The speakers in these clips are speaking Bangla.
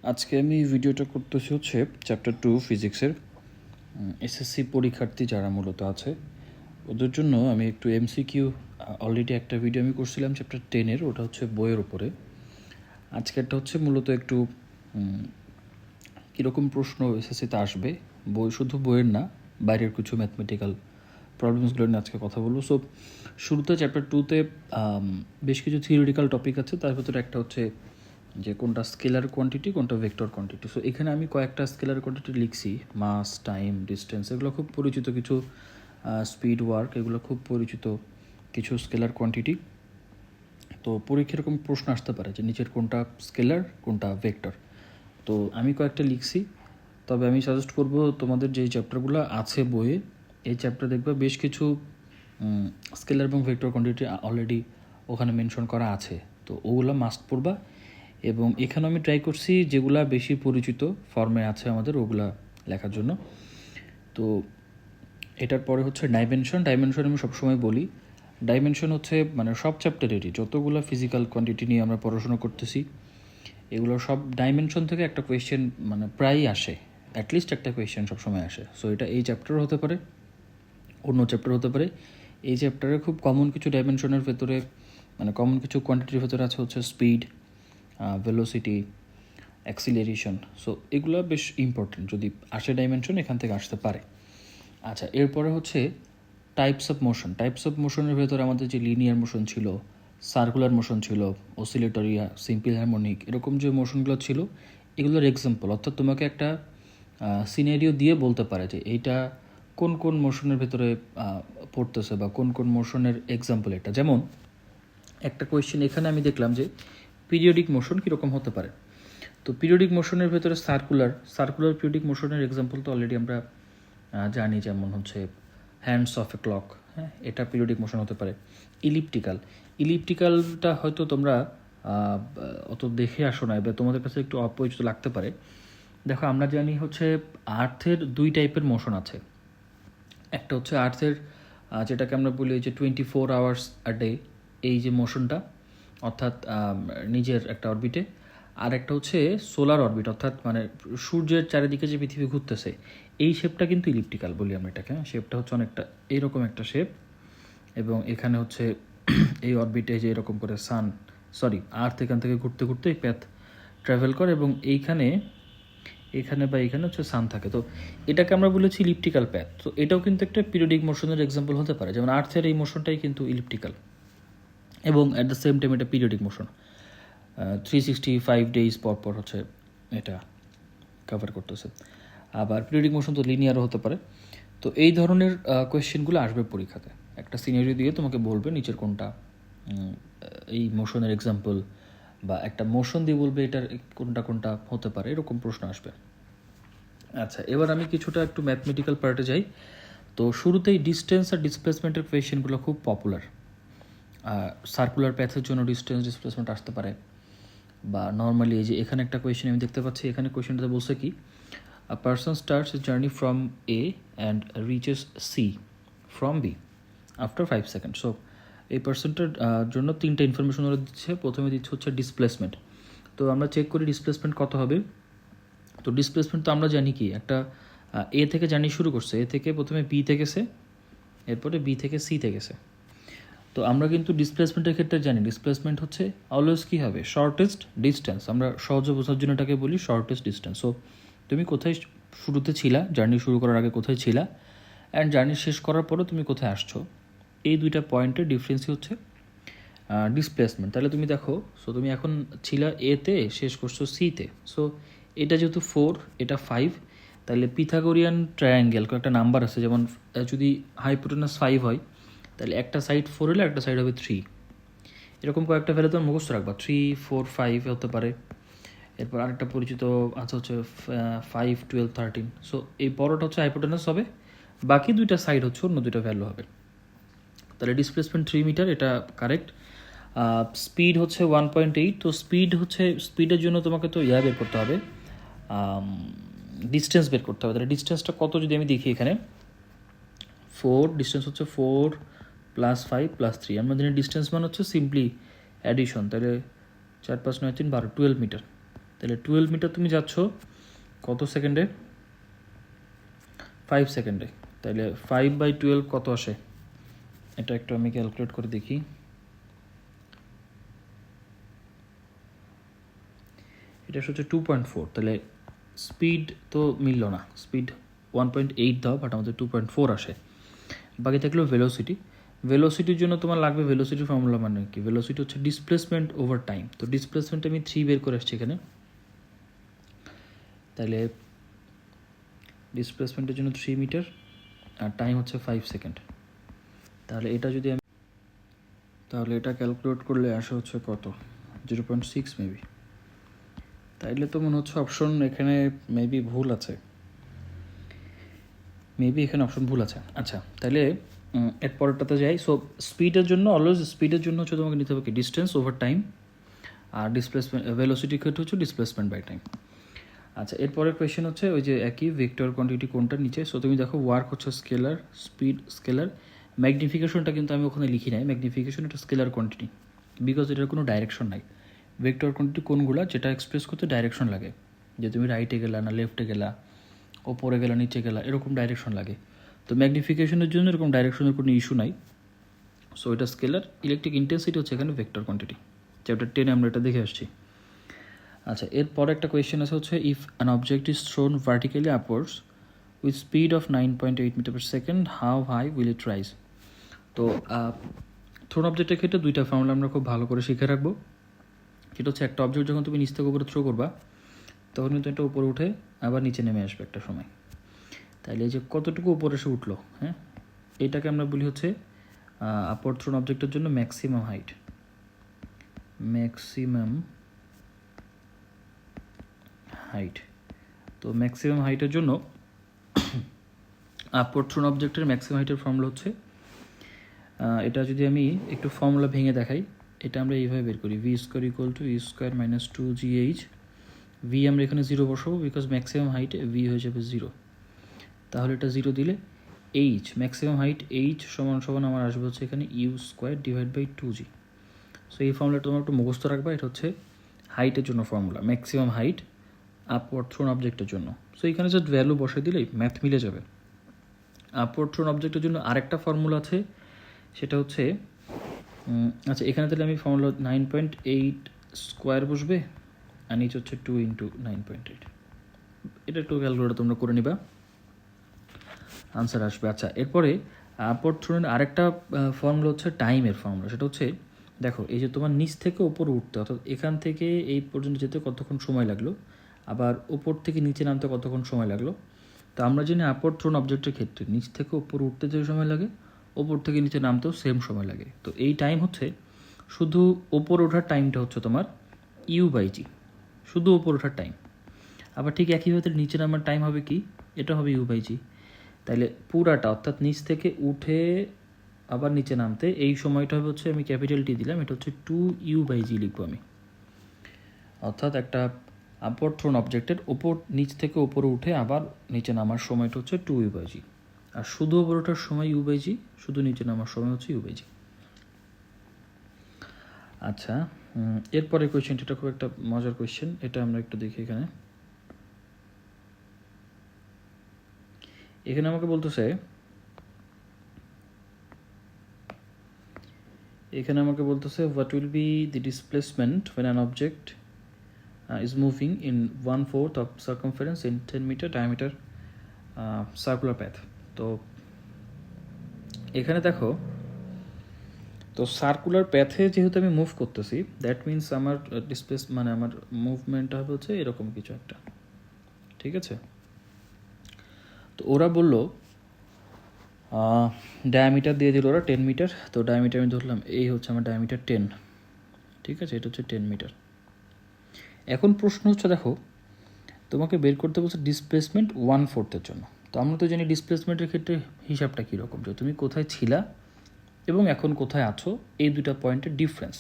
আজকে আমি ভিডিওটা করতেছি হচ্ছে চ্যাপ্টার 2 ফিজিক্সের এসএসসি পরীক্ষার্থী যারা মূলত আছে ওদের জন্য আমি একটু এমসিকিউ অলরেডি একটা ভিডিও আমি করছিলাম চ্যাপ্টার 10-এর, ওটা হচ্ছে বইয়ের উপরে। আজকেরটা হচ্ছে মূলত একটু কীরকম প্রশ্ন এসএসসিতে আসবে, বই শুধু বইয়ের না, বাইরের কিছু ম্যাথমেটিক্যাল প্রবলেমসগুলো নিয়ে আজকে কথা বলবো। সো শুরুতে চ্যাপ্টার 2-তে বেশ কিছু থিওরিটিক্যাল টপিক আছে, তার ভিতরে একটা হচ্ছে যে কোনটা স্কেলার কোয়ান্টিটি, কোনটা ভেক্টর কোয়ান্টিটি। সো এখানে আমি কয়েকটা স্কেলার কোয়ান্টিটি লিখছি, মাস, টাইম, ডিস্টেন্স, এগুলো খুব পরিচিত কিছু, স্পিড, ওয়ার্ক, এগুলো খুব পরিচিত কিছু স্কেলার কোয়ান্টিটি। তো পরীক্ষা এরকম প্রশ্ন আসতে পারে যে নিচের কোনটা স্কেলার, কোনটা ভেক্টর। তো আমি কয়েকটা লিখছি, তবে আমি সাজেস্ট করব তোমাদের যে চ্যাপ্টারগুলো আছে বইয়ে, এই চ্যাপ্টার দেখবে বেশ কিছু স্কেলার এবং ভেক্টর কোয়ান্টিটি অলরেডি ওখানে মেনশন করা আছে, তো ওগুলো মাস্ট পড়বা। এবং এখানে আমি ট্রাই করছি যেগুলা বেশি পরিচিত ফর্মে আছে আমাদের ওগুলা লেখার জন্য। তো এটার পরে হচ্ছে ডাইমেনশন। আমি সবসময় বলি ডাইমেনশন হচ্ছে মানে সব চ্যাপ্টারেরই যতগুলো ফিজিক্যাল কোয়ান্টিটি নিয়ে আমরা পড়াশোনা করতেছি, এগুলো সব ডাইমেনশন থেকে একটা কোয়েশ্চেন মানে প্রায়ই আসে, অ্যাটলিস্ট একটা কোয়েশ্চেন সবসময় আসে। সো এটা এই চ্যাপ্টার হতে পারে, অন্য চ্যাপ্টার হতে পারে। এই চ্যাপ্টারে খুব কমন কিছু ডাইমেনশনের ভেতরে, মানে কমন কিছু কোয়ান্টিটির ভেতরে আছে হচ্ছে স্পিড, ভেলোসিটি, অ্যাক্সিলারেশন। সো এগুলো বেশ ইম্পর্টেন্ট, যদি আসে ডাইমেনশন এখান থেকে আসতে পারে। আচ্ছা, এরপরে হচ্ছে types of motion. Types of মোশনের ভেতরে আমাদের যে লিনিয়ার মোশন ছিল, সার্কুলার মোশন ছিল, অসিলেটরি, সিম্পল হারমোনিক, এরকম যে মোশনগুলো ছিল এগুলোর এক্সাম্পল, অর্থাৎ তোমাকে একটা সিনারিও দিয়ে বলতে পারে যে এইটা কোন কোন মোশনের ভেতরে পড়তেছে বা কোন কোন মোশনের এক্সাম্পল এটা। যেমন একটা কোয়েশ্চেন এখানে আমি দেখলাম যে পিরিয়ডিক মোশন কীরকম হতে পারে। তো পিরিয়ডিক মোশনের ভেতরে সার্কুলার পিরিয়ডিক মোশনের এক্সাম্পল তো অলরেডি আমরা জানি, যেমন হচ্ছে হ্যান্ডস অফ এ ক্লক, হ্যাঁ, এটা পিরিয়ডিক মোশন হতে পারে। ইলিপ্টিক্যালটা হয়তো তোমরা অত দেখে আসো না, এবার তোমাদের কাছে একটু অপরিচিত লাগতে পারে। দেখো, আমরা জানি হচ্ছে আর্থের দুই টাইপের মোশন আছে। একটা হচ্ছে আর্থের যেটাকে আমরা বলি যে 24 আওয়ার্স আ ডে, এই যে মোশনটা, অর্থাৎ নিজের একটা অরবিটে। আর একটা হচ্ছে সোলার অরবিট, অর্থাৎ মানে সূর্যের চারিদিকে যে পৃথিবী ঘুরতেছে, এই শেপটা কিন্তু ইলিপ্টিক্যাল বলি আমরা এটাকে। শেপটা হচ্ছে অনেকটা এইরকম একটা শেপ, এবং এখানে হচ্ছে এই অরবিটে যে এরকম করে আর্থ এখান থেকে ঘুরতে ঘুরতে এই প্যাথ ট্রাভেল করে, এবং এখানে বা এখানে হচ্ছে সান থাকে। তো এটাকে আমরা বলেছি ইলিপ্টিক্যাল প্যাথ। তো এটাও কিন্তু একটা পিরিয়ডিক মোশনের এক্সাম্পল হতে পারে, যেমন আর্থের এই মোশনটাই কিন্তু ইলিপ্টিক্যাল, এবং অ্যাট দ্য সেম টাইম এটা পিরিয়ডিক মোশন। 365 ডেজ পর পর হচ্ছে এটা কভার করতেছে। আবার পিরিয়ডিক মোশন তো লিনিয়ারও হতে পারে। তো এই ধরনের কোয়েশ্চেনগুলো আসবে পরীক্ষাতে, একটা সিনারিও দিয়ে তোমাকে বলবে নিচের কোনটা এই মোশনের এক্সাম্পল, বা একটা মোশন দিয়ে বলবে এটার কোনটা কোনটা হতে পারে, এরকম প্রশ্ন আসবে। আচ্ছা, এবার আমি কিছুটা একটু ম্যাথমেটিক্যাল পার্টে যাই। তো শুরুতেই ডিস্টেন্স আর ডিসপ্লেসমেন্টের কোয়েশ্চেনগুলো খুব পপুলার। সার্কুলার প্যাথের জন্য ডিস্টেন্স ডিসপ্লেসমেন্ট আসতে পারে, বা নর্মালি এই যে এখানে একটা কোয়েশ্চেন আমি দেখতে পাচ্ছি, এখানে কোয়েশ্চেনটাতে বলছে কি, a person starts a journey from A and reaches C from B after 5 second. So এই পার্সনটার জন্য তিনটা ইনফরমেশন ওরা দিচ্ছে। প্রথমে দিচ্ছে হচ্ছে ডিসপ্লেসমেন্ট। তো আমরা চেক করি ডিসপ্লেসমেন্ট কত হবে। তো ডিসপ্লেসমেন্ট তো আমরা জানি কি, একটা এ থেকে জার্নি শুরু করছে, এ থেকে প্রথমে বিতে গেছে, এরপরে বি থেকে সিতে গেছে। তো আমরা কিন্তু ডিসপ্লেসমেন্টের ক্ষেত্রে জানি ডিসপ্লেসমেন্ট হচ্ছে অলওয়েজ কী হবে, শর্টেস্ট ডিস্টেন্স। আমরা সহজে বোঝার জন্য এটাকে বলি শর্টেস্ট ডিস্টেন্স। সো তুমি কোথায় শুরুতে ছিলা, জার্নি শুরু করার আগে কোথায় ছিলা, অ্যান্ড জার্নি শেষ করার পরে তুমি কোথায় আসছো, এই দুইটা পয়েন্টের ডিফারেন্সই হচ্ছে ডিসপ্লেসমেন্ট। তাহলে তুমি দেখো, সো তুমি এখন ছিলা এতে, শেষ করছো সিতে। সো এটা যেহেতু 4, এটা 5, তাহলে পিথাগোরিয়ান ট্রায়াঙ্গেল কয়েকটা নাম্বার আছে, যেমন যদি হাইপোটেনাস 5 হয়, তাহলে একটা সাইড 4 হলে একটা সাইড হবে 3, এরকম কয়েকটা ভ্যালু তোমার মুখস্থ রাখবা। 3, 4, 5 হতে পারে। এরপর আরেকটা পরিচিত আছে হচ্ছে 5, 12, 13। সো এই বড়টা হচ্ছে হাইপোটেনাস হবে, বাকি দুইটা সাইড হচ্ছে অন্য দুইটা ভ্যালু হবে। তাহলে ডিসপ্লেসমেন্ট 3 মিটার, এটা কারেক্ট। স্পিড হচ্ছে 1.8। তো স্পিডের জন্য তোমাকে তো বের করতে হবে, ডিস্টেন্স বের করতে হবে। তাহলে ডিস্টেন্সটা কত যদি আমি দেখি, এখানে 4, ডিস্টেন্স হচ্ছে 4 + 5 + 3। আমাদের ডিস্টেন্স মানে হচ্ছে সিম্পলি অ্যাডিশন, তাহলে 4, 5, 9, 3, 12, 12 মিটার। তাহলে 12 মিটার তুমি যাচ্ছ কত সেকেন্ডে? 5 সেকেন্ডে। তাহলে 5/12 কত আসে? এটা একটু আমি ক্যালকুলেট করে দেখি। এটা হচ্ছে 2.4। তাহলে স্পিড তো মিলল না, স্পিড 1.8 দাও, বাট আমাদের 2.4 আসে। বাকি থাকলো ভেলোসিটি। ভেলোসিটির জন্য তোমার লাগবে, ভেলোসিটির ফর্মুলা মানে কি? ভেলোসিটি হচ্ছে ডিসপ্লেসমেন্ট ওভার টাইম। তো ডিসপ্লেসমেন্ট আমি 3 বের করে আসছি এখানে। তাহলে ডিসপ্লেসমেন্টের জন্য 3 মিটার আর টাইম হচ্ছে 5 সেকেন্ড। তাহলে এটা যদি আমি এটা ক্যালকুলেট করলে আসে হচ্ছে কত? 0.6 মেবি। তাইলে তো মনে হচ্ছে অপশন এখানে মেবি ভুল আছে, আচ্ছা তাহলে এর পরেরটাতে যাই। সো স্পিডের জন্য অলওয়েজ, স্পিডের জন্য হচ্ছে তোমাকে নিতে হবে কি? Distance over time. আর ডিসপ্লেসমেন্ট, ভেলোসিটি ক্ষেত্রে হচ্ছে ডিসপ্লেসমেন্ট বাই টাইম। আচ্ছা, এরপরের কোয়েশ্চেন হচ্ছে ওই যে একই ভেক্টর কোয়ান্টিটি কোনটা নিচে। সো তুমি দেখো ওয়ার্ক হচ্ছে স্কেলার, স্পিড স্কেলার, ম্যাগনিফিকেশনটা কিন্তু আমি ওখানে লিখি নাই। ম্যাগনিফিকেশন এটা স্কেলার কোয়ান্টিটি, বিকজ এটার কোনো ডাইরেকশন নাই। ভেক্টর কোয়ান্টিটি কোনগুলা যেটা এক্সপ্রেস করতে ডাইরেকশন লাগে, যে তুমি রাইটে গেলা না লেফটে গেলা, ওপরে গেলা নিচে গেলা, এরকম ডাইরেকশন লাগে। তো ম্যাগনিফিকেশনের জন্য এরকম ডাইরেকশনের কোনো ইস্যু নাই। সো এটা স্কেলার। ইলেকট্রিক ইন্টেন্সিটি হচ্ছে এখানে ভেক্টর কোয়ান্টিটি, চ্যাপ্টার 10 আমরা এটা দেখে আসছি। আচ্ছা, এরপরে একটা কোয়েশ্চেন আছে হচ্ছে if an object is thrown vertically upwards with speed of 9.8 metre per second, how high will it rise? তো থ্রোন অবজেক্টের ক্ষেত্রে দুইটা ফর্মুলা আমরা খুব ভালো করে শিখে রাখবো। সেটা হচ্ছে একটা অবজেক্ট যখন তুমি নিচ থেকে উপরে থ্রো করবা, তখন কিন্তু এটা উপরে উঠে আবার নিচে নেমে আসবে একটা সময়। তাইলে এই যে কতটুকু উপরে এসে উঠলো, হ্যাঁ, এটাকে আমরা বলি হচ্ছে আপওয়ার্ড থ্রোন অবজেক্টের জন্য ম্যাক্সিমাম হাইট। তো ম্যাক্সিমাম হাইটের জন্য আপওয়ার্ড থ্রোন অবজেক্টের ম্যাক্সিমাম হাইটের ফর্মুলা হচ্ছে, এটা যদি আমি একটু ফর্মুলা ভেঙে দেখাই, এটা আমরা এইভাবে বের করি, V square equal to U square minus 2gh। V আমরা এখানে 0 বসাবো, বিকজ ম্যাক্সিমাম হাইট ভি হয়ে যাবে 0। তাহলে এটা 0 দিলে এইচ, ম্যাক্সিমাম হাইট এইচ সমান সমান আমার আসবে হচ্ছে এখানে U square divide by 2g। So এই ফর্মুলাটা তোমরা একটু মুখস্থ রাখবা। এটা হচ্ছে হাইটের জন্য formula, maximum height upward thrown অবজেক্টের জন্য। সো এখানে জাস্ট ভ্যালু বসে দিলেই ম্যাথ মিলে যাবে। আপওয়ার্ড থ্রোন অবজেক্টের জন্য আরেকটা ফর্মুলা আছে, সেটা হচ্ছে আচ্ছা এখানে তাহলে আমি ফর্মুলা 9.8 স্কোয়ার বসবে, আর নিচে হচ্ছে 2 ইন্টু 9.8। এটা একটু ক্যালকুলেটর তোমরা করে নিবা, আনসার আসবে। আচ্ছা, এরপরে আপওয়ার্ড থ্রোনের আরেকটা ফর্মুলা হচ্ছে টাইমের ফর্মুলা। সেটা হচ্ছে দেখো, এই যে তোমার নিচ থেকে ওপরে উঠতে, অর্থাৎ এখান থেকে এই পর্যন্ত যেতে কতক্ষণ সময় লাগলো, আবার ওপর থেকে নিচে নামতে কতক্ষণ সময় লাগলো। তো আমরা জানি আপওয়ার্ড থ্রোন অবজেক্টের ক্ষেত্রে নিচ থেকে ওপরে উঠতে যে সময় লাগে, ওপর থেকে নিচে নামতেও সেম সময় লাগে। তো এই টাইম হচ্ছে, শুধু ওপরে ওঠার টাইমটা হচ্ছে তোমার ইউ/জি, শুধু ওপরে ওঠার টাইম। আবার ঠিক একইভাবে নিচে নামার টাইম হবে কি, এটা হবে ইউ/জি। তাইলে পুরাটা, অর্থাৎ নিচ থেকে উঠে আবার নিচে নামতে এই সময়টা হবে হচ্ছে, আমি ক্যাপিটাল টি দিলাম, এটা হচ্ছে 2u/জি লিখবো আমি। অর্থাৎ একটা আপওয়ার্ড থ্রোন অবজেক্টের ওপর, নিচ থেকে ওপরে উঠে আবার নিচে নামার সময়টা হচ্ছে 2u/জি। আর শুধু ওপরে ওঠার সময় ইউ/জি, শুধু নিচে নামার সময় হচ্ছে ইউ/জি। আচ্ছা, এরপরে কোয়েশ্চেনটা, এটা খুব একটা মজার কোয়েশ্চেন, এটা আমরা একটু দেখি। এখানে আমাকে বলতেছে, what will be the displacement when an object is moving in 1/4 of circumference in 10 meter diameter circular path। তো এখানে দেখো, তো সার্কুলার প্যাথে যেহেতু আমি মুভ করতেছি, দ্যাট মিনস আমার ডিসপ্লেস মানে আমার মুভমেন্টটা হবে হচ্ছে এরকম কিছু একটা, ঠিক আছে। তো ওরা বললো ডায়ামিটার দিয়ে দিল ওরা 10 মিটার। তো ডায়ামিটার আমি ধরলাম, এই হচ্ছে আমার ডায়ামিটার 10, ঠিক আছে, এটা হচ্ছে 10 মিটার। এখন প্রশ্ন হচ্ছে, দেখো তোমাকে বের করতে বলছে ডিসপ্লেসমেন্ট 1/4 জন্য। তো আমরা তো জানি ডিসপ্লেসমেন্টের ক্ষেত্রে হিসাবটা কীরকম, যে তুমি কোথায় ছিলা এবং এখন কোথায় আছো, এই দুটা পয়েন্টের ডিফারেন্স।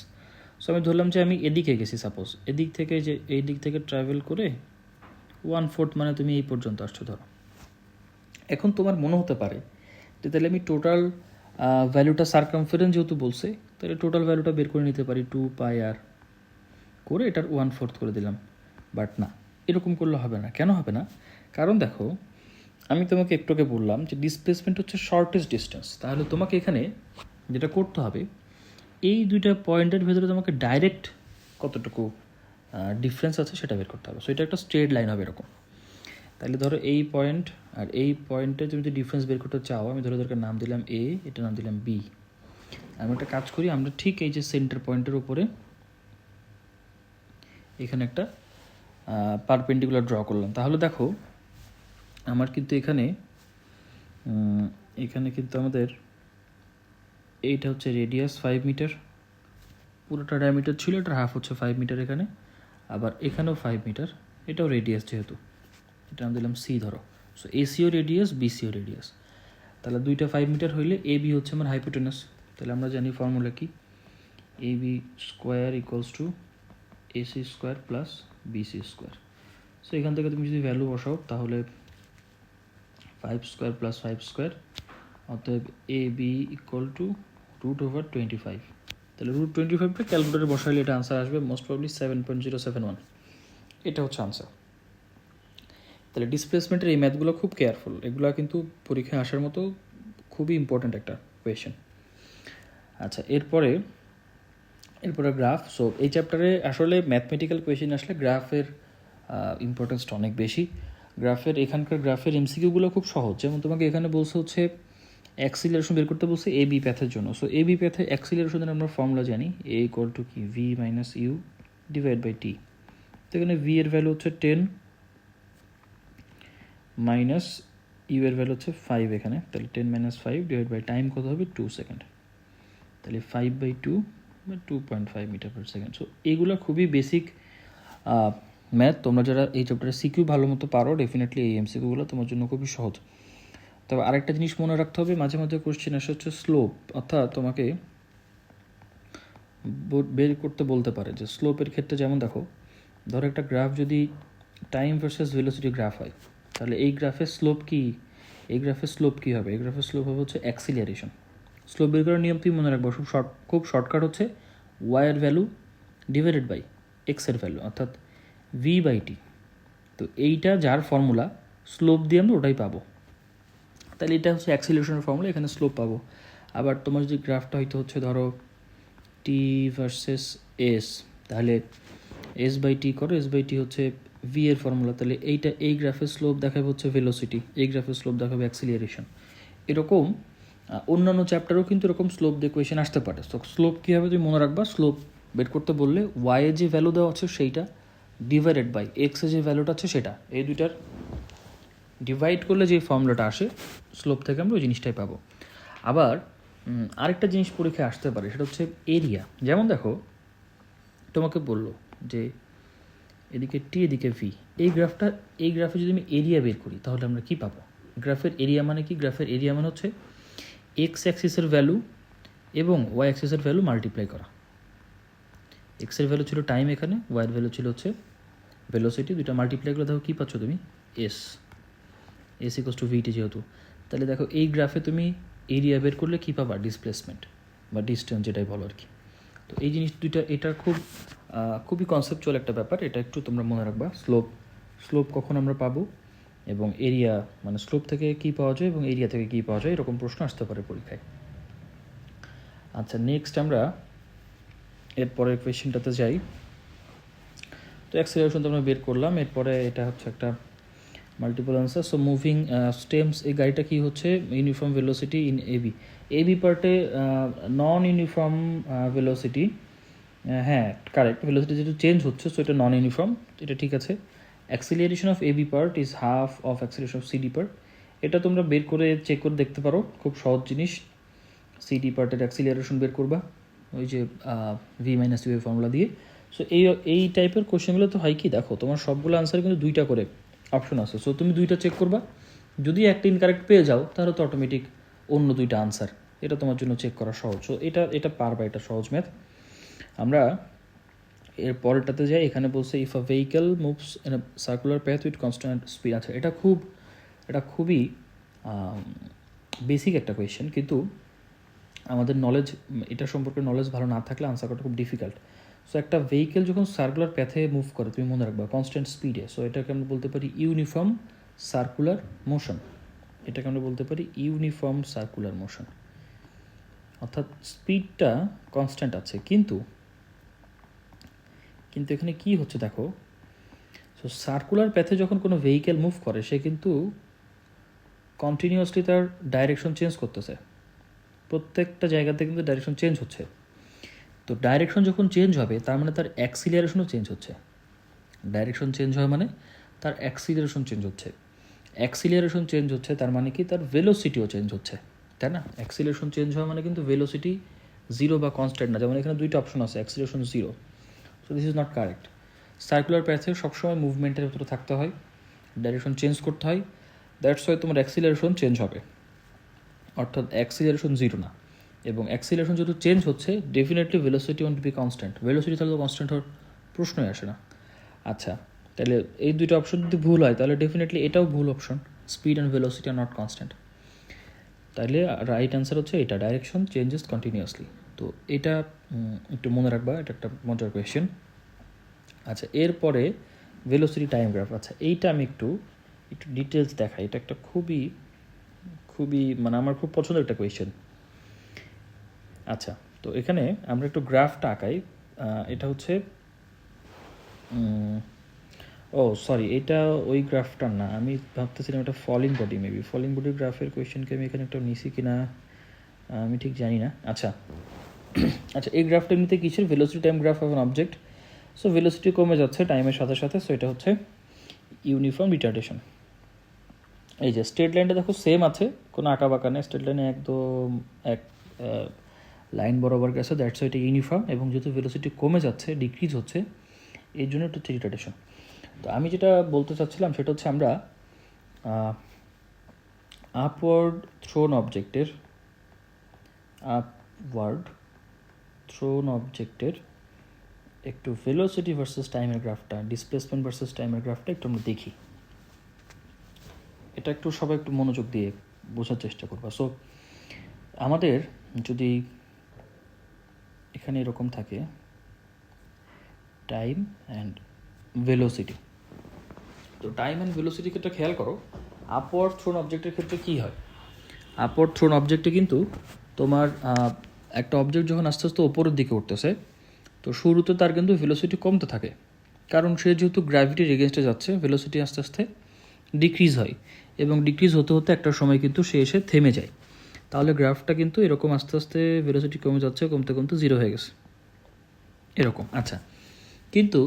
সো আমি ধরলাম যে আমি এদিকে গেছি, সাপোজ এদিক থেকে, যে এই দিক থেকে ট্রাভেল করে 1/4 মানে তুমি এই পর্যন্ত আসছো ধরো। এখন তোমার মনে হতে পারে যে তাহলে আমি টোটাল ভ্যালুটা, সার্কামফারেন্স যেহেতু বলছে, তাহলে টোটাল ভ্যালুটা বের করে নিতে পারি, 2πr করে এটার 1/4 করে দিলাম। বাট না, এরকম করলে হবে না। কেন হবে না? কারণ দেখো, আমি তোমাকে একটু আগে বললাম যে ডিসপ্লেসমেন্ট হচ্ছে শর্টেস্ট ডিস্টেন্স। তাহলে তোমাকে এখানে যেটা করতে হবে, এই দুইটা পয়েন্টের ভেতরে তোমাকে ডাইরেক্ট কতটুকু ডিফারেন্স আছে সেটা বের করতে হবে। সো এটা একটা স্ট্রেট লাইন হবে এরকম। তাহলে ধরো এই পয়েন্ট আর এই পয়েন্টে তুমি যদি ডিফারেন্স বের করতে চাও, আমি ধরো দরকার নাম দিলাম এ, এটা নাম দিলাম বি। আমি একটা কাজ করি, আমরা ঠিক এই যে সেন্টার পয়েন্টের উপরে এখানে একটা পারপেন্ডিকুলার ড্র করলাম। তাহলে দেখো আমার কিন্তু এখানে কিন্তু আমাদের এইটা হচ্ছে রেডিয়াস 5 মিটার, পুরোটা ডায়ামিটার ছিল, এটার হাফ হচ্ছে 5 মিটার এখানে, আবার এখানেও 5 মিটার, এটাও রেডিয়াস যেহেতু, এটা আমি দিলাম সি ধরো। So SEO radius, বিসিও radius. তাহলে দুইটা 5 মিটার হইলে এ বি হচ্ছে আমার হাইপোটেনাস। তাহলে আমরা জানি ফর্মুলা কি, A B square equals to AC square plus BC square. So এখান থেকে তুমি যদি ভ্যালু বসাও তাহলে 5 স্কোয়ার প্লাস 5 স্কোয়ার, অতএব এ বি ইকুয়াল টু √25। তাহলে √25টা ক্যালকুলেটারে বসাইলে এটা আনসার আসবে মোস্ট প্রবলি 7.071। এটা হচ্ছে আনসার। তাহলে ডিসপ্লেসমেন্টের এই ম্যাথগুলো খুব কেয়ারফুল, এগুলো কিন্তু পরীক্ষায় আসার মতো খুবই ইম্পর্ট্যান্ট একটা কোয়েশ্চেন। আচ্ছা, এরপরে গ্রাফ। সো এই চ্যাপ্টারে আসলে ম্যাথমেটিক্যাল কোয়েশ্চেন আসলে গ্রাফের ইম্পর্টেন্সটা অনেক বেশি। এখানকার গ্রাফের এমসিকিউগুলো খুব সহজ। যেমন তোমাকে এখানে বলছে হচ্ছে অ্যাক্সিলারেশন বের করতে বলছে এ বি প্যাথের জন্য। সো এ বি প্যাথে অ্যাক্সিলারেশনের আমরা ফর্মুলা জানি, এ ইকুয়াল টু কি V minus U divide by T. তো এখানে ভি এর ভ্যালু হচ্ছে 10 মাইনাস ইউ এর ভ্যালু হচ্ছে 5 এখানে। তাহলে 10 মাইনাস 5 ডিভাইড বাই টাইম কত হবে 2 সেকেন্ড। তাহলে 5/2 বা 2.5 মিটার পার সেকেন্ড। সো এইগুলো খুবই বেসিক ম্যাথ। তোমরা যারা এই চ্যাপ্টারে সিকিউ ভালো মতো পারো, ডেফিনেটলি এই এমসিকিউগুলো তোমার জন্য খুবই সহজ। তবে আরেকটা জিনিস মনে রাখতে হবে, মাঝে মাঝে কোশ্চেন আসে হচ্ছে স্লোপ, অর্থাৎ তোমাকে বের করতে বলতে পারে যে স্লোপের ক্ষেত্রে, যেমন দেখো ধরো একটা গ্রাফ যদি টাইম ভার্সেস ভেলোসিটি গ্রাফ হয়, তাহলে এই গ্রাফের স্লোপ কি, এই গ্রাফের স্লোপ কী হবে? এই গ্রাফের স্লোপ হবে হচ্ছে অ্যাক্সিলারেশন। স্লোপ বের করার নিয়ম তুমি মনে রাখবো, খুব শর্টকাট হচ্ছে ওয়াইয়ের ভ্যালু ডিভাইডেড বাই এক্সের ভ্যালু, অর্থাৎ ভি বাই টি। তো এইটা যার ফর্মুলা, স্লোপ দিয়ে আমরা ওটাই পাবো। তাহলে এটা হচ্ছে অ্যাক্সিলারেশনের ফর্মুলা, এখানে স্লোপ পাবো। আবার তোমার যদি গ্রাফটা হয়তো হচ্ছে ধরো টি ভার্সেস এস, তাহলে এস বাই টি করো, এস বাই টি হচ্ছে ভি এর ফর্মুলা। তাহলে এই গ্রাফের স্লোপ দেখাবে হচ্ছে ভেলোসিটি, এই গ্রাফের স্লোপ দেখাবে অ্যাক্সিলারেশন। এরকম অন্যান্য চ্যাপ্টারও কিন্তু এরকম স্লোপ দিয়ে কোয়েশন আসতে পারে। তো স্লোপ কী হবে তুমি মনে রাখবা, স্লোপ বের করতে বললে ওয়াইয়ে যে ভ্যালু দেওয়া আছে সেইটা ডিভাইডেড বাই এক্সে যে ভ্যালুটা আছে সেটা, এই দুইটার ডিভাইড করলে যে ফর্মুলাটা আসে স্লোপ থেকে আমরা ওই জিনিসটাই পাবো। আবার আরেকটা জিনিস পরীক্ষায় আসতে পারে, সেটা হচ্ছে এরিয়া। যেমন দেখো তোমাকে বললো যে এদিকে টি এদিকে ভি, এই গ্রাফে যদি আমি এরিয়া বের করি তাহলে আমরা কি পাবো? গ্রাফের এরিয়া মানে কি? গ্রাফের এরিয়া মানে হচ্ছে এক্স অ্যাক্সিসের ভ্যালু এবং ওয়াই অ্যাক্সিসের ভ্যালু মাল্টিপ্লাই করা। এক্সের ভ্যালু ছিল টাইম এখানে, ওয়াইয়ের ভ্যালু ছিল হচ্ছে ভেলোসিটি, দুটো মাল্টিপ্লাই করে দেখো কী পাচ্ছ তুমি, এস ইকোয়াস টু ভিটি যেহেতু। তাহলে দেখো এই গ্রাফে তুমি এরিয়া বের করলে কী পাবা? ডিসপ্লেসমেন্ট বা ডিস্টেন্স যেটাই বলো আর কি। তো এই জিনিস দুইটা, এটা খুবই কনসেপচুয়াল একটা ব্যাপার, এটা একটু তোমরা মনে রাখবা। স্লোপ কখন আমরা পাবো এবং এরিয়া, মানে স্লোপ থেকে কী পাওয়া যায় এবং এরিয়া থেকে কী পাওয়া যায়, এরকম প্রশ্ন আসতে পারে পরীক্ষায়। আচ্ছা, নেক্সট আমরা এরপরের কোয়েশ্চেনটাতে যাই। তো অ্যাক্সিলারেশন তো আমরা বের করলাম, এরপরে এটা হচ্ছে একটা multiple answer. So moving stems, এই গাড়িটা কি হচ্ছে ইউনিফর্ম ভেলোসিটি ইন এবি পার্টে নন ইউনিফর্ম ভেলোসিটি। হ্যাঁ কারেক্ট, ভেলোসিটি যেহেতু চেঞ্জ হচ্ছে সো এটা নন ইউনিফর্ম, এটা ঠিক আছে। Acceleration of AB part is half of acceleration of CD part. এটা তোমরা বের করে চেক করে দেখতে পারো, খুব সহজ জিনিস। সিডি পার্টের অ্যাক্সিলারেশন বের করবা ওই যে ভি মাইনাস ইউ এর ফর্মুলা দিয়ে। সো এই টাইপের কোশ্চেনগুলো তো হয় কি, দেখো তোমার সবগুলো আনসার কিন্তু দুইটা করে অপশন আছে। সো তুমি দুইটা চেক করবা, যদি একটা ইনকারেক্ট পেয়ে যাও তাহলে তো অটোমেটিক অন্য দুইটা আনসার, এটা তোমার জন্য চেক করা সহজ। সো এটা পারবা, এটা সহজ ম্যাথ। আমরা এর পরেরটাতে যাই। এখানে বলছে if a vehicle moves in a circular path with constant speed. আচ্ছা, এটা খুবই বেসিক একটা কোয়েশ্চেন, কিন্তু আমাদের নলেজ, এটা সম্পর্কে নলেজ ভালো না থাকলে আনসার করাটা খুব ডিফিকাল্ট। সো একটা ভেহিকেল যখন সার্কুলার প্যাথে মুভ করে, তুমি মনে রাখবা কনস্ট্যান্ট স্পিডে, সো এটাকে আমরা বলতে পারি ইউনিফর্ম সার্কুলার মোশন। এটাকে আমরা বলতে পারি ইউনিফর্ম সার্কুলার মোশন, অর্থাৎ স্পিডটা কনস্ট্যান্ট আছে। কিন্তু এখানে কি হচ্ছে দেখো, সো সার্কুলার প্যাথে যখন কোনো ভেহিকেল মুভ করে সে কিন্তু কন্টিনিউয়াসলি তার ডাইরেকশন চেঞ্জ করতেছে, প্রত্যেকটা জায়গাতে কিন্তু ডাইরেকশন চেঞ্জ হচ্ছে। তো ডাইরেকশন যখন চেঞ্জ হবে তার মানে তার অ্যাক্সিলারেশনও চেঞ্জ হচ্ছে। ডাইরেকশন চেঞ্জ হয় মানে তার অ্যাক্সিলারেশন চেঞ্জ হচ্ছে। অ্যাক্সিলারেশন চেঞ্জ হচ্ছে তার মানে কি তার ভেলোসিটিও চেঞ্জ হচ্ছে, তাই না? অ্যাক্সিলারেশন চেঞ্জ হয় মানে কিন্তু ভেলোসিটি জিরো বা কনস্ট্যান্ট না, যেমন এখানে দুইটা অপশন আছে, acceleration zero. So this is not correct. Circular প্যাথে সবসময় মুভমেন্টের ভিতরে থাকতে হয়, ডাইরেকশন চেঞ্জ করতে হয়, দ্যাটস ওয়াই তোমার অ্যাক্সিলারেশন চেঞ্জ হবে, অর্থাৎ অ্যাক্সিলারেশন জিরো না। এবং অ্যাক্সিলারেশন যেহেতু চেঞ্জ হচ্ছে, definitely velocity won't be constant. Velocity তাহলে তো কনস্ট্যান্ট হওয়ার প্রশ্নই আসে না। আচ্ছা, তাহলে এই দুইটা অপশন যদি ভুল হয় তাহলে ডেফিনেটলি এটাও ভুল option, speed and velocity are not constant. তাহলে রাইট অ্যান্সার হচ্ছে এটা, ডাইরেকশন চেঞ্জেস কন্টিনিউয়াসলি। তো এটা একটু মনে রাখবা, এটা একটা মজার কোয়েশ্চেন। আচ্ছা, এরপরে ভেলোসিটি টাইম গ্রাফ। আচ্ছা, এইটা আমি একটু ডিটেলস দেখাই। এটা একটা খুবই মানে আমার খুব পছন্দের একটা কোয়েশ্চেন। আচ্ছা, তো এখানে আমরা একটু গ্রাফটা আঁকাই। এটা হচ্ছে ও সরি, এটা ওই গ্রাফটা না, আমি ভাবতেছিলাম এটা ফলিং বডি, মেবি ফলিং বডির গ্রাফের কোয়েশ্চেনকে আমি এখানে একটা নিছি কিনা আমি ঠিক জানি না। আচ্ছা, এই গ্রাফটা এমনিতে কিসের? Velocity time graph of an object. So velocity কমে যাচ্ছে টাইমের সাথে সাথে, সো এটা হচ্ছে ইউনিফর্ম রিটার্ডেশন। এই যে স্ট্রেট লাইনটা দেখো সেম আছে, কোনো আঁকা বাঁকা নেই, স্ট্রেট লাইনে একদম এক লাইন বরাবর গেছে, দ্যাটস এটা ইউনিফর্ম। এবং যেহেতু ভেলোসিটি কমে যাচ্ছে, ডিক্রিজ হচ্ছে, এই জন্য এটা হচ্ছে রিটার্ডেশন। তো আমি যেটা বলতে চাচ্ছিলাম সেটা হচ্ছে আমরা আপওয়ার্ড থ্রোন অবজেক্টের একটু ভেলোসিটি ভার্সেস টাইমের গ্রাফটা, ডিসপ্লেসমেন্ট ভার্সেস টাইমের গ্রাফটা একটু আমরা দেখি। এটা একটু সবাই একটু মনোযোগ দিয়ে বোঝার চেষ্টা করবা। সো আমাদের যদি এখানে এরকম থাকে টাইম অ্যান্ড ভেলোসিটি, তো টাইম অ্যান্ড ভেলোসিটিকে একটা খেয়াল করো। আপওয়ার্ড থ্রোন অবজেক্টের ক্ষেত্রে কী হয়? আপওয়ার্ড থ্রোন অবজেক্টে কিন্তু তোমার একটা অবজেক্ট যখন আস্তে আস্তে ওপরের দিকে উঠতেছে, তো শুরুতে তার কিন্তু ভেলোসিটি কমতে থাকে, কারণ সে যেহেতু গ্র্যাভিটির এগেনস্টে যাচ্ছে, ভেলোসিটি আস্তে আস্তে ডিক্রিজ হয়, এবং ডিক্রিজ হতে হতে একটা সময় কিন্তু সে এসে থেমে যায়। তাহলে গ্রাফটা কিন্তু এরকম আস্তে আস্তে ভেলোসিটি কমে যাচ্ছে, কমতে কমতে জিরো হয়ে গেছে এরকম। আচ্ছা, কিন্তু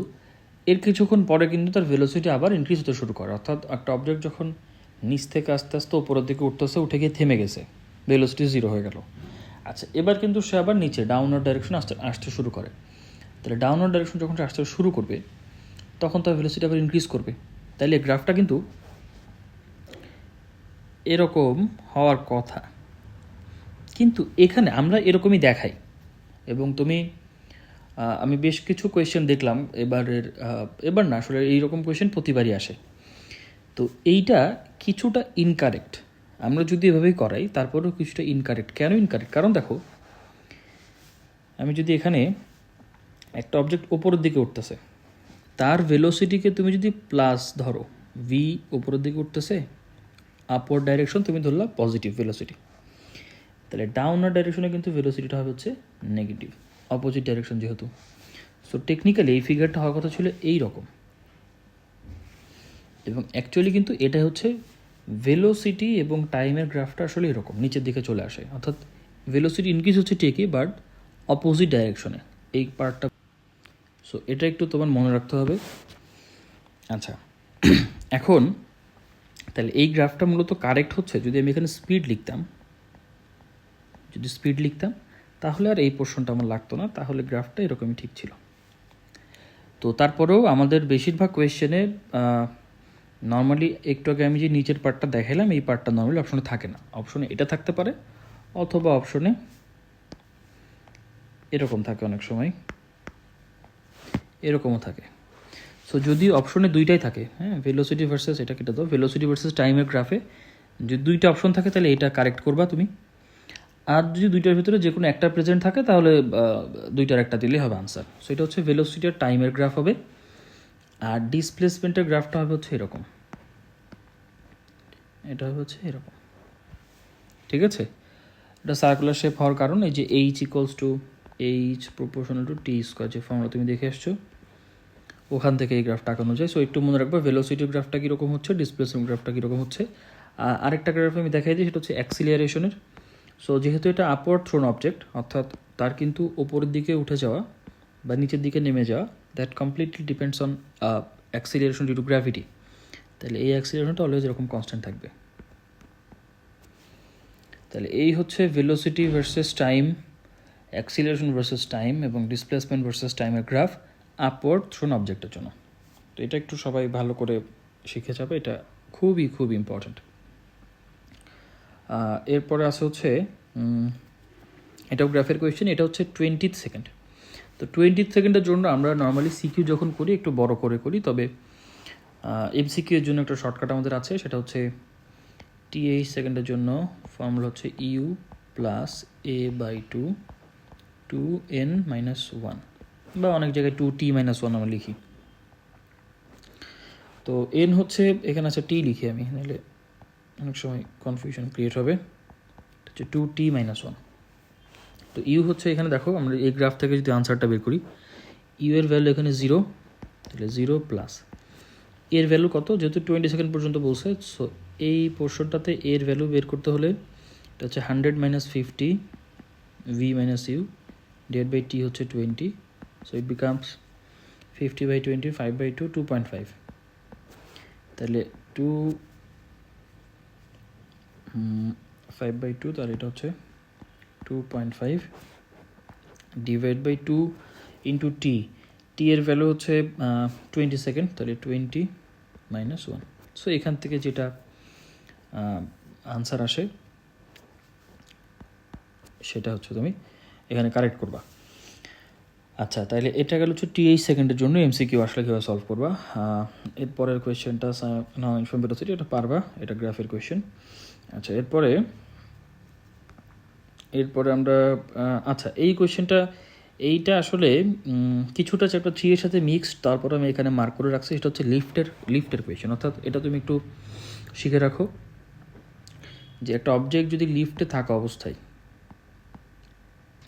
এর কিছুক্ষণ পরে কিন্তু তার ভেলোসিটি আবার ইনক্রিজ হতে শুরু করে, অর্থাৎ একটা অবজেক্ট যখন নিচ থেকে আস্তে আস্তে উপরের দিকে উঠতেছে, উঠে গিয়ে থেমে গেছে, ভেলোসিটি জিরো হয়ে গেল। আচ্ছা, এবার কিন্তু সে আবার নিচে ডাউনওয়ার্ড ডাইরেকশন আসতে শুরু করে। তাহলে ডাউনওয়ার্ড ডাইরেকশন যখন সে আসতে শুরু করবে তখন তার ভেলোসিটি আবার ইনক্রিজ করবে। তাইলে গ্রাফটা কিন্তু এরকম হওয়ার কথা, কিন্তু এখানে আমরা এরকমই দেখাই। এবং তুমি আমি বেশ কিছু কোয়েশ্চেন দেখলাম এবার না, আসলে এইরকম কোয়েশ্চেন প্রতিবারই আসে। তো এইটা কিছুটা ইনকারেক্ট, আমরা যদি এভাবেই করাই তারপরেও কিছুটা ইনকারেক্ট। কেন ইনকারেক্ট? কারণ দেখো, আমি যদি এখানে একটা অবজেক্ট ওপরের দিকে উঠতেছে, তার ভেলোসিটিকে তুমি যদি প্লাস ধরো, ভি ওপরের দিকে উঠতেছে, আপওয়ার্ড ডাইরেকশন তুমি ধরলা পজিটিভ ভেলোসিটি, তাহলে ডাউনওয়ার্ড ডাইরেকশনে কিন্তু ভেলোসিটিটা হবে হচ্ছে নেগেটিভ, অপোজিট ডাইরেকশন যেহেতু। সো টেকনিক্যালি এই ফিগারটা হওয়ার কথা ছিল এই রকম, এবং অ্যাকচুয়ালি কিন্তু এটা হচ্ছে ভেলোসিটি এবং টাইমের গ্রাফটা আসলে এরকম নিচের দিকে চলে আসে, অর্থাৎ ভেলোসিটি ইনক্রিজ হচ্ছে ঠিকই, বাট অপোজিট ডাইরেকশনে এই পার্টটা। সো এটা একটু তোমার মনে রাখতে হবে। আচ্ছা, এখন তাহলে এই গ্রাফটা মূলত কারেক্ট হচ্ছে যদি আমি এখানে স্পিড লিখতাম, তাহলে আর এই পোর্শনটা আমার লাগতো না, তাহলে গ্রাফটা এরকমই ঠিক ছিল। তো তারপরেও আমাদের বেশিরভাগ কোয়েশ্চেনে নর্মালি একটু আগে আমি যে নিচের পার্টটা দেখালাম, এই পার্টটা নর্মালি অপশনে থাকে না। অপশনে এটা থাকতে পারে, অথবা অপশনে এরকম থাকে, অনেক সময় এরকমও থাকে। সো যদি অপশনে দুইটাই থাকে, হ্যাঁ, ভেলোসিটি ভার্সেস এটা কেটে দাও, ভেলোসিটি ভার্সেস টাইমের গ্রাফে যদি দুইটা অপশন থাকে তাহলে এটা কারেক্ট করবা তুমি। আর যদি দুইটার ভিতরে যে কোনো একটা প্রেজেন্ট থাকে তাহলে দুইটার একটা দিলেই হবে আনসার। সো এটা হচ্ছে ভেলোসিটি আর টাইমের গ্রাফ হবে। আর ডিসপ্লেসমেন্টের গ্রাফটা হবে হচ্ছে এরকম, এটা হবে হচ্ছে এরকম, ঠিক আছে। এটা সার্কুলার শেপ হওয়ার কারণ এই যে H equals to H proportional to T square, যে ফর্মুলা তুমি দেখে আসছো ওখান থেকে এই গ্রাফটা আঁকানো যায়। সো একটু মনে রাখবে ভেলোসিটির গ্রাফটা কীরকম হচ্ছে, ডিসপ্লেসমেন্ট গ্রাফটা কীরকম হচ্ছে। আরেকটা গ্রাফ আমি দেখাই দিই, সেটা হচ্ছে অ্যাক্সিলারেশনের। সো যেহেতু এটা আপওয়ার্ড থ্রোন অবজেক্ট, অর্থাৎ তার কিন্তু ওপরের দিকে উঠে যাওয়া বা নিচের দিকে নেমে যাওয়া, that completely depends on acceleration due to gravity. তাহলে এই অ্যাক্সিলারেশনটা অলওয়েজ এরকম কনস্ট্যান্ট থাকবে। তাহলে এই হচ্ছে velocity versus time, acceleration versus time এবং ডিসপ্লেসমেন্ট ভার্সেস টাইমের গ্রাফ আপওয়ার্ড থ্রোন অবজেক্টের জন্য। তো এটা একটু সবাই ভালো করে শিখে যাবে, এটা খুবই খুব ইম্পর্ট্যান্ট। এরপরে আছে হচ্ছে এটাও গ্রাফের কোয়েশ্চেন, এটা হচ্ছে 20th সেকেন্ড। তো 20th সেকেন্ডের জন্য আমরা নর্মালি সিকিউ যখন করি একটু বড় করে করি, তবে এমসিকিউ এর জন্য একটা শর্টকাট আমাদের আছে, সেটা হচ্ছে টি8 সেকেন্ডের জন্য ফর্মুলা হচ্ছে U plus A by two 2n-1, বা অনেক জায়গায় 2t-1 আমরা লিখি। তো এন হচ্ছে এখানে আছে টি লিখি আমি, নাহলে অনেক সময় কনফিউশন ক্রিয়েট হবে। হচ্ছে 2t-1। তো ইউ হচ্ছে এখানে দেখো আমরা এই গ্রাফ থেকে যদি আনসারটা বের করি, ইউ এর ভ্যালু এখানে 0, তাহলে 0 প্লাস এর ভ্যালু কত, যেহেতু 20 সেকেন্ড পর্যন্ত বলছে। সো এই পোর্শনটাতে এর ভ্যালু বের করতে হলে এটা হচ্ছে 100 - 50 V minus U divide by T হচ্ছে 20। So it becomes 50/20 5/2 2.5। তাহলে 5/2, তাহলে এটা হচ্ছে 2.5 divide by 2 into T. T এর ভ্যালু হচ্ছে 20 সেকেন্ড, তাহলে 20-1। সো এখান থেকে যেটা আনসার আসে সেটা হচ্ছে তুমি এখানে কারেক্ট করবা। আচ্ছা, তাহলে এটা গেল হচ্ছে টি8 সেকেন্ডের জন্য এমসিকিউ আসলে কীভাবে সলভ করবা। এরপরের কোয়েশ্চেনটা ইনফর্ম ভেলোসিটি, এটা পারবা, এটা গ্রাফের কোয়েশ্চেন। আচ্ছা, এরপরে আমরা আচ্ছা এই কোয়েশ্চেনটা এইটা আসলে কিছুটা চ্যাপ্টার 3 এর সাথে মিক্সড, তারপরে আমি এখানে মার্ক করে রাখছি। এটা হচ্ছে লিফটের কোয়েশ্চেন, অর্থাৎ এটা তুমি একটু শিখে রাখো যে একটা অবজেক্ট যদি লিফটে থাকা অবস্থায়,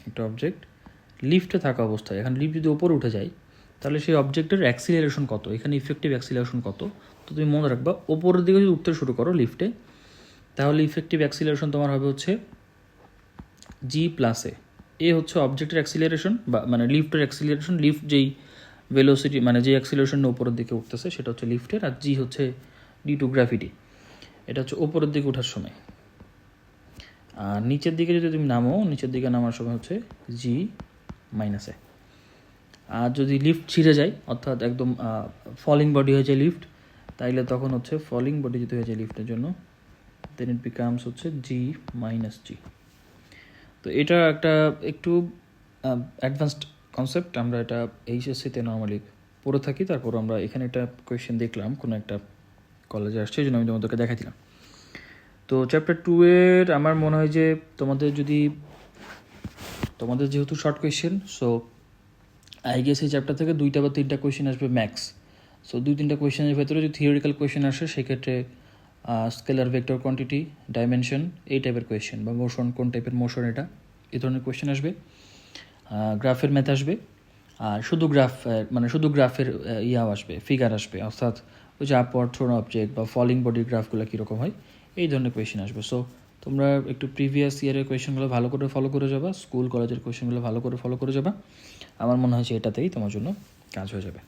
একটা অবজেক্ট লিফটে থাকা অবস্থায়, এখন লিফট যদি ওপরে উঠে যায় তাহলে সেই অবজেক্টের অ্যাক্সিলারেশন কত, এখানে ইফেক্টিভ অ্যাক্সিলারেশন কত। তো তুমি মনে রাখবা ওপরের দিকে যদি উঠতে শুরু করো লিফটে, তাহলে ইফেক্টিভ অ্যাক্সিলারেশন তোমার হবে হচ্ছে জি প্লাস এ হচ্ছে অবজেক্টের অ্যাক্সিলারেশন, বা মানে লিফটের অ্যাক্সিলারেশন, লিফট যেই ভেলোসিটি মানে যে অ্যাক্সিলারেশন উপরের দিকে উঠতেছে সেটা হচ্ছে লিফটের, আর জি হচ্ছে ডিউ টু গ্র্যাভিটি, এটা হচ্ছে ওপরের দিকে ওঠার সময়। আর নিচের দিকে যদি তুমি নামো, নিচের দিকে নামার সময় হচ্ছে জি মাইনাস এ। আর যদি লিফট ছিঁড়ে যায়, অর্থাৎ একদম ফলিং বডি হয়ে যায় লিফট, তাইলে তখন হচ্ছে ফলিং বডি যদি হয়ে যায় লিফটের জন্য, দেন ইট বিকামস হচ্ছে জি মাইনাস জি। তো এটা একটা একটু অ্যাডভান্সড কনসেপ্ট, আমরা এটা এইচএসসিতে নর্মালি পড়ে থাকি। তারপর আমরা এখানে একটা কোয়েশ্চেন দেখলাম কোনো একটা কলেজে আসছে, এই জন্য আমি তোমাদেরকে দেখাইছিলাম। তো চ্যাপ্টার 2 এর আমার মনে হয় যে তোমাদের যেহেতু short question, so I guess এই চ্যাপ্টার থেকে 2টা বা 3টা কোয়েশ্চেন আসবে ম্যাক্স। সো 2-3টা কোয়েশ্চেনের ভেতরে যদি থিওরিক্যাল কোয়েশ্চেন আসে, সেক্ষেত্রে স্কেলার ভেক্টর কোয়ান্টিটি, ডাইমেনশন, এই টাইপের কোয়েশ্চেন, বা মোশন, কোন টাইপের মোশন এটা, এই ধরনের কোয়েশ্চেন আসবে। গ্রাফের ম্যাথ আসবে, আর শুধু গ্রাফের ইয়াও আসবে, ফিগার আসবে, অর্থাৎ ওই যে আপওয়ার্ড থ্রোন অবজেক্ট বা ফলিং বডির গ্রাফগুলো কীরকম হয়, এই ধরনের কোয়েশ্চেন আসবে। সো তোমরা একটু প্রিভিয়াস ইয়ারের কোয়েশ্চেনগুলো ভালো করে ফলো করে যাবা, স্কুল কলেজের কোয়েশ্চেনগুলো ভালো করে ফলো করে যাবা। আমার মনে হয় যে এটাতেই তোমার জন্য কাজ হয়ে যাবে।